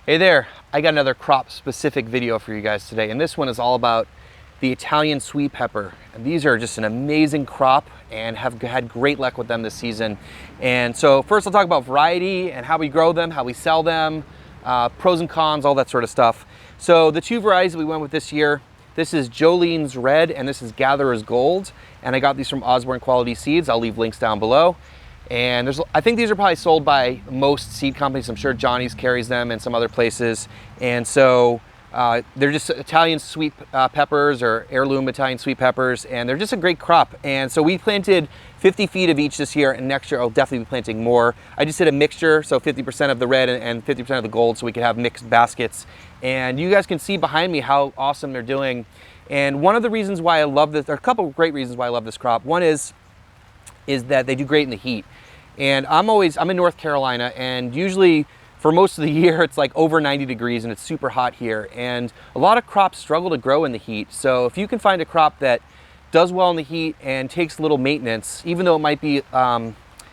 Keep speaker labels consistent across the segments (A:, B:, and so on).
A: Hey there, I got another crop specific video for you guys today, and this one is all about the Italian sweet pepper. And these are just an amazing crop and have had great luck with them this season. And so first I'll talk about variety and how we grow them, how we sell them, pros and cons, all that sort of stuff. So the two varieties that we went with this year, this is Jolene's Red and this is Gatherer's Gold. And I got these from Osborne Quality Seeds. I'll leave links down below. And I think these are probably sold by most seed companies. I'm sure Johnny's carries them and some other places. And so they're just Italian sweet peppers or heirloom Italian sweet peppers, and they're just a great crop. And so we planted 50 feet of each this year, and next year I'll definitely be planting more. I just did a mixture, so 50% of the red and 50% of the gold, so we could have mixed baskets. And you guys can see behind me how awesome they're doing. And one of the reasons why I love this, there are a couple of great reasons why I love this crop. One is that they do great in the heat. And I'm in North Carolina, and usually for most of the year it's like over 90 degrees and it's super hot here. And a lot of crops struggle to grow in the heat. So if you can find a crop that does well in the heat and takes little maintenance, even though it might be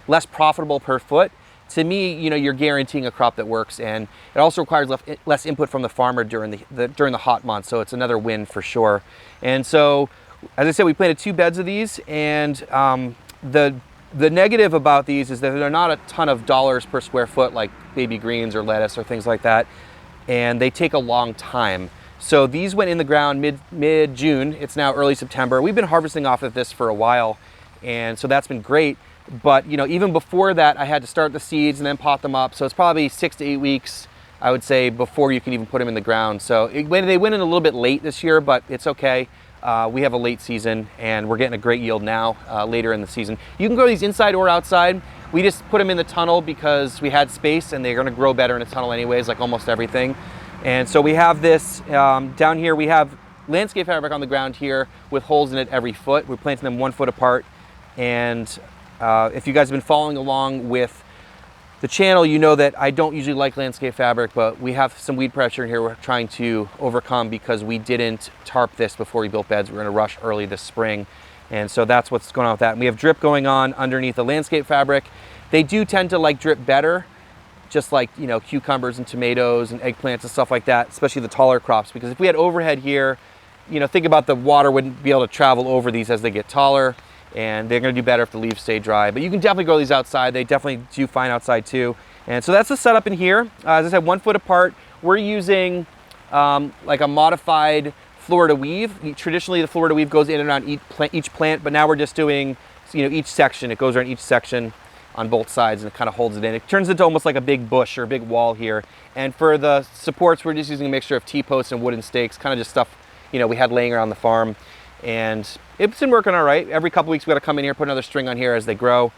A: less profitable per foot, to me, you're guaranteeing a crop that works. And it also requires less input from the farmer during the hot months. So it's another win for sure. And so, as I said, we planted 2 beds of these, and the negative about these is that they're not a ton of dollars per square foot like baby greens or lettuce or things like that, and they take a long time. So these went in the ground mid-June. It's now early September. We've been harvesting off of this for a while, and so that's been great. But even before that, I had to start the seeds and then pot them up. So it's probably 6 to 8 weeks, I would say, before you can even put them in the ground. So they went in a little bit late this year, but it's okay. We have a late season and we're getting a great yield now later in the season. You can grow these inside or outside. We just put them in the tunnel because we had space, and they're going to grow better in a tunnel anyways, like almost everything. And so we have this down here. We have landscape fabric on the ground here with holes in it every foot. We're planting them 1 foot apart. And if you guys have been following along with the channel, you know that I don't usually like landscape fabric, but we have some weed pressure in here we're trying to overcome because we didn't tarp this before we built beds. We're going to rush early this spring. And so that's what's going on with that. And we have drip going on underneath the landscape fabric. They do tend to like drip better, just like, cucumbers and tomatoes and eggplants and stuff like that, especially the taller crops. Because if we had overhead here, think about the water wouldn't be able to travel over these as they get taller. And they're going to do better if the leaves stay dry. But you can definitely grow these outside. They definitely do fine outside too. And so that's the setup in here. As I said, 1 foot apart. We're using like a modified Florida weave. Traditionally, the Florida weave goes in and around each plant, but now we're just doing each section. It goes around each section on both sides, and it kind of holds it in. It turns into almost like a big bush or a big wall here. And for the supports, we're just using a mixture of T-posts and wooden stakes, kind of just stuff we had laying around the farm. And it's been working all right. Every couple weeks we got to come in here, put another string on here as they grow.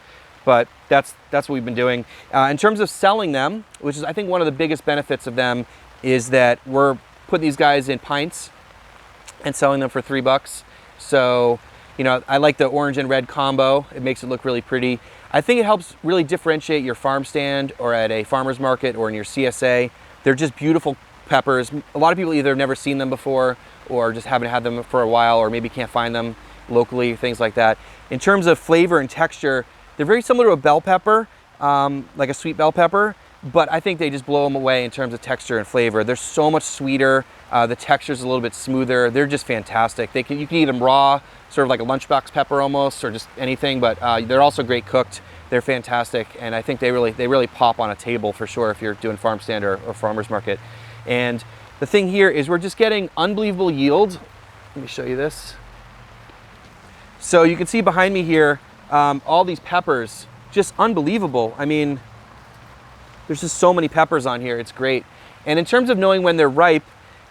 A: But that's what we've been doing. In terms of selling them, which is I think one of the biggest benefits of them, is that we're putting these guys in pints and selling them for $3. So, I like the orange and red combo. It makes it look really pretty. I think it helps really differentiate your farm stand or at a farmer's market or in your CSA. They're just beautiful peppers. A lot of people either have never seen them before or just haven't had them for a while, or maybe can't find them locally, things like that. In terms of flavor and texture, they're very similar to a bell pepper, like a sweet bell pepper, but I think they just blow them away in terms of texture and flavor. They're so much sweeter. The texture's a little bit smoother. They're just fantastic. You can eat them raw, sort of like a lunchbox pepper almost, or just anything, but they're also great cooked. They're fantastic, and I think they really pop on a table for sure if you're doing farm stand or farmer's market. And the thing here is we're just getting unbelievable yield. Let me show you this. So you can see behind me here, all these peppers, just unbelievable. I mean, there's just so many peppers on here. It's great. And in terms of knowing when they're ripe,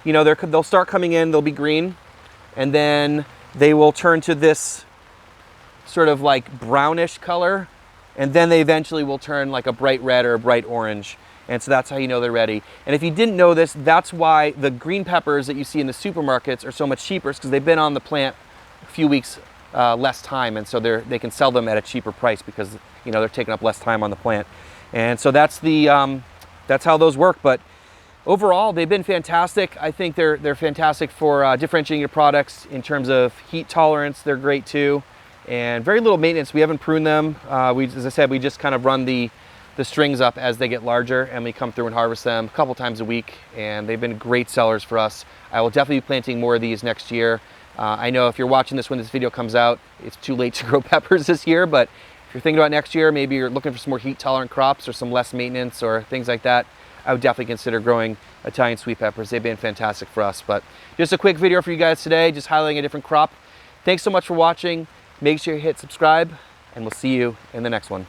A: they'll start coming in, they'll be green, and then they will turn to this sort of like brownish color, and then they eventually will turn like a bright red or a bright orange. And so that's how you know they're ready. And if you didn't know this, that's why the green peppers that you see in the supermarkets are so much cheaper, because they've been on the plant a few weeks less time, and so they can sell them at a cheaper price because they're taking up less time on the plant. And so that's how those work. But overall, they've been fantastic. I think they're fantastic for differentiating your products in terms of heat tolerance. They're great too, and very little maintenance. We haven't pruned them. As I said, we just kind of run the the strings up as they get larger, and we come through and harvest them a couple times a week, and they've been great sellers for us. I will definitely be planting more of these next year. I know if you're watching this when this video comes out, it's too late to grow peppers this year, but if you're thinking about next year, maybe you're looking for some more heat tolerant crops or some less maintenance or things like that, I would definitely consider growing Italian sweet peppers. They've been fantastic for us. But just a quick video for you guys today, just highlighting a different crop. Thanks so much for watching. Make sure you hit subscribe, and we'll see you in the next one.